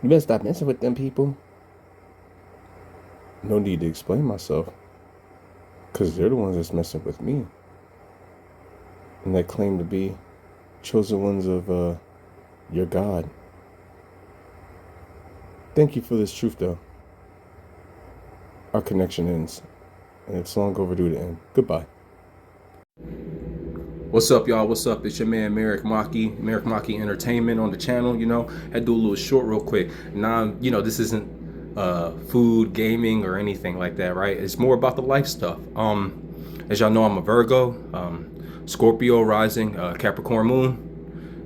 You better stop messing with them people. No need to explain myself. Because they're the ones that's messing with me. And that claim to be chosen ones of your God. Thank you for this truth, though. Our connection ends. And it's long overdue to end. Goodbye. What's up, y'all? What's up? It's your man, Merrick Maki, Merrick Maki Entertainment on the channel. I do a little short real quick. Now, this isn't food, gaming, or anything like that, right? It's more about the life stuff. As y'all know, I'm a Virgo, Scorpio rising, Capricorn moon.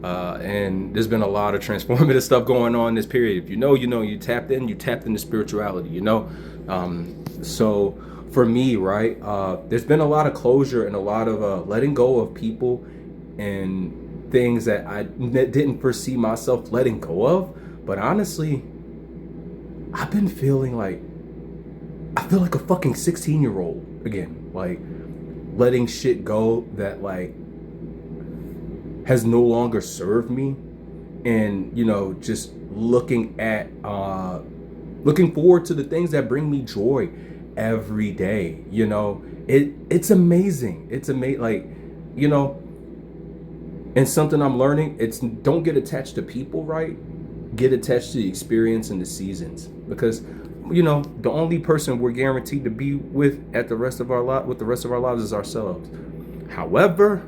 And there's been a lot of transformative stuff going on this period. If you tapped into spirituality, So for me, right, there's been a lot of closure and a lot of letting go of people and things that I didn't foresee myself letting go of. But honestly, I've been feeling like, I feel like a fucking 16-year-old again, like letting shit go that like has no longer served me, and just looking forward to the things that bring me joy every day. It's amazing. It's amazing. Like, and something I'm learning, it's don't get attached to people, right? Get attached to the experience and the seasons, because the only person we're guaranteed to be with with the rest of our lives is ourselves. However,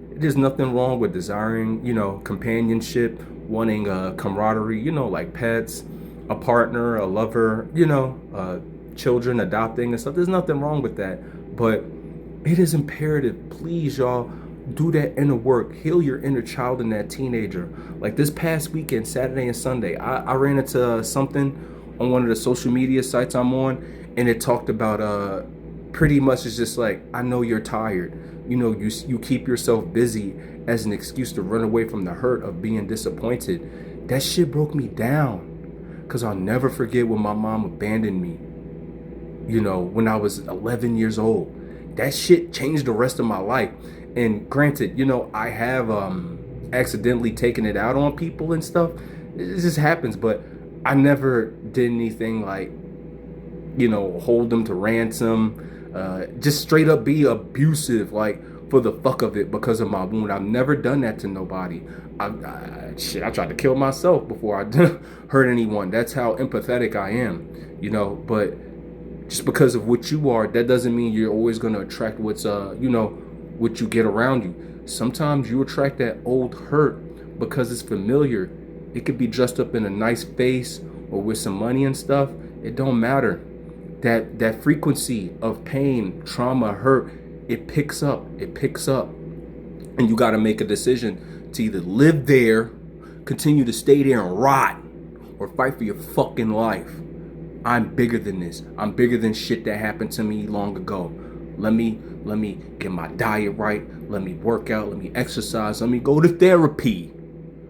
there's nothing wrong with desiring, companionship, wanting camaraderie, like pets, a partner, a lover, children, adopting and stuff. There's nothing wrong with that. But it is imperative, please, y'all, do that inner work. Heal your inner child and that teenager. Like this past weekend, Saturday and Sunday, I ran into something on one of the social media sites I'm on, and it talked about pretty much it's just like, I know you're tired. You keep yourself busy as an excuse to run away from the hurt of being disappointed. That shit broke me down, because I'll never forget when my mom abandoned me, when I was 11 years old. That shit changed the rest of my life. And granted, I have accidentally taken it out on people and stuff. It just happens, but I never did anything like, hold them to ransom, just straight up be abusive, like for the fuck of it, because of my wound. I've never done that to nobody. I tried to kill myself before I hurt anyone. That's how empathetic I am, but just because of what you are, that doesn't mean you're always going to attract what's, what you get around you. Sometimes you attract that old hurt because it's familiar. It could be dressed up in a nice face or with some money and stuff. It don't matter. That frequency of pain, trauma, hurt, it picks up. And you got to make a decision to either live there, continue to stay there and rot, or fight for your fucking life. I'm bigger than this. I'm bigger than shit that happened to me long ago. Let me get my diet right. Let me work out. Let me exercise. Let me go to therapy.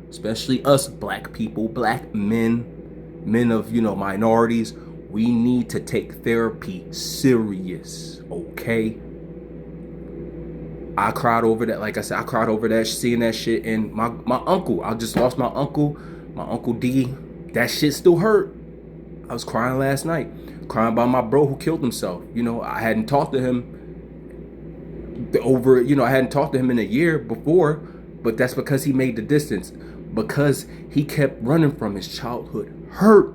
Especially us black people, black men of, minorities. We need to take therapy serious, okay? I cried over that. Like I said, I cried over that, seeing that shit. And my uncle, I just lost my Uncle D. That shit still hurt. I was crying last night, crying about my bro who killed himself. I hadn't talked to him I hadn't talked to him in a year before, but that's because he made the distance, because he kept running from his childhood hurt.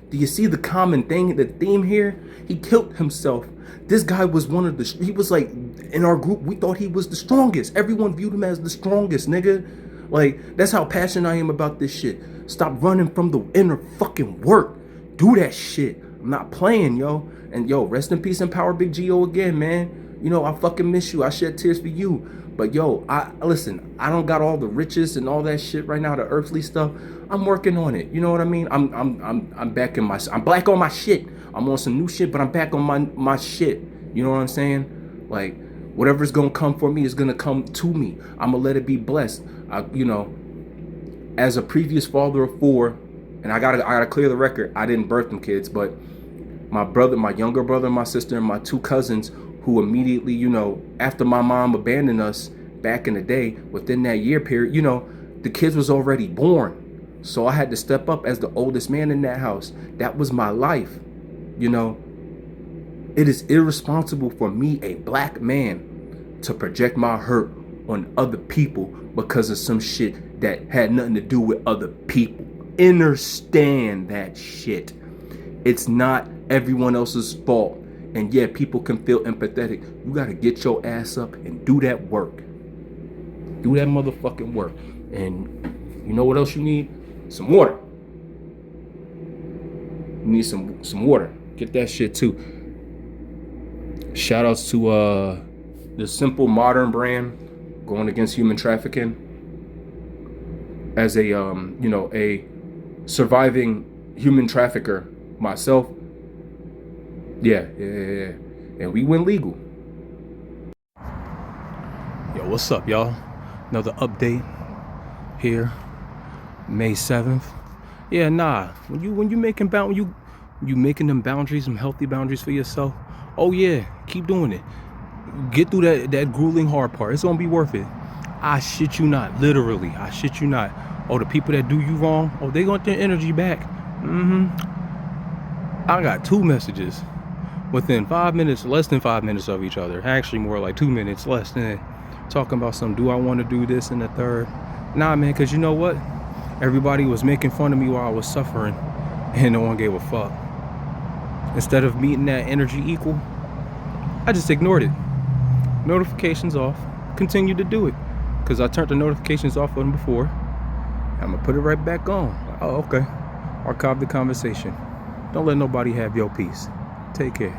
Do you see the common thing, the theme here? He killed himself. This guy was he was like, in our group, we thought he was the strongest. Everyone viewed him as the strongest, nigga. Like, that's how passionate I am about this shit. Stop running from the inner fucking work. Do that shit. I'm not playing, yo. And yo, rest in peace and power, Big G.O. again, man. I fucking miss you. I shed tears for you. But yo, listen, I don't got all the riches and all that shit right now, the earthly stuff. I'm working on it. You know what I mean? I'm back in I'm back on my shit. I'm on some new shit, but I'm back on my shit. You know what I'm saying? Like, whatever's gonna come for me is gonna come to me. I'm gonna let it be blessed. As a previous father of 4, and I gotta clear the record, I didn't birth them kids, but my brother, my younger brother, my sister, and my 2 cousins, who immediately, after my mom abandoned us back in the day, within that year period, the kids was already born. So I had to step up as the oldest man in that house. That was my life. You know, it is irresponsible for me, a black man, to project my hurt on other people because of some shit that had nothing to do with other people. Understand that shit. It's not everyone else's fault. And yeah, people can feel empathetic. You gotta get your ass up and do that work. Do that motherfucking work. And you know what else you need? Some water. You need some water. Get that shit too. Shout outs to the Simple Modern brand going against human trafficking. As a a surviving human trafficker myself. Yeah. And we went legal. Yo, what's up, y'all? Another update here, May 7th. Yeah, nah. When you making them boundaries, some healthy boundaries for yourself. Oh yeah, keep doing it. Get through that grueling hard part. It's gonna be worth it. I shit you not. Literally, I shit you not. Oh, the people that do you wrong, oh, they want their energy back. I got 2 messages within 5 minutes, less than 5 minutes of each other. Actually, more like 2 minutes less than. Talking about some, do I want to do this and the third? Nah, man, because you know what? Everybody was making fun of me while I was suffering, and no one gave a fuck. Instead of meeting that energy equal, I just ignored it. Notifications off. Continue to do it. Because I turned the notifications off on them before. I'm going to put it right back on. Oh, okay. Archive the conversation. Don't let nobody have your peace. Take care.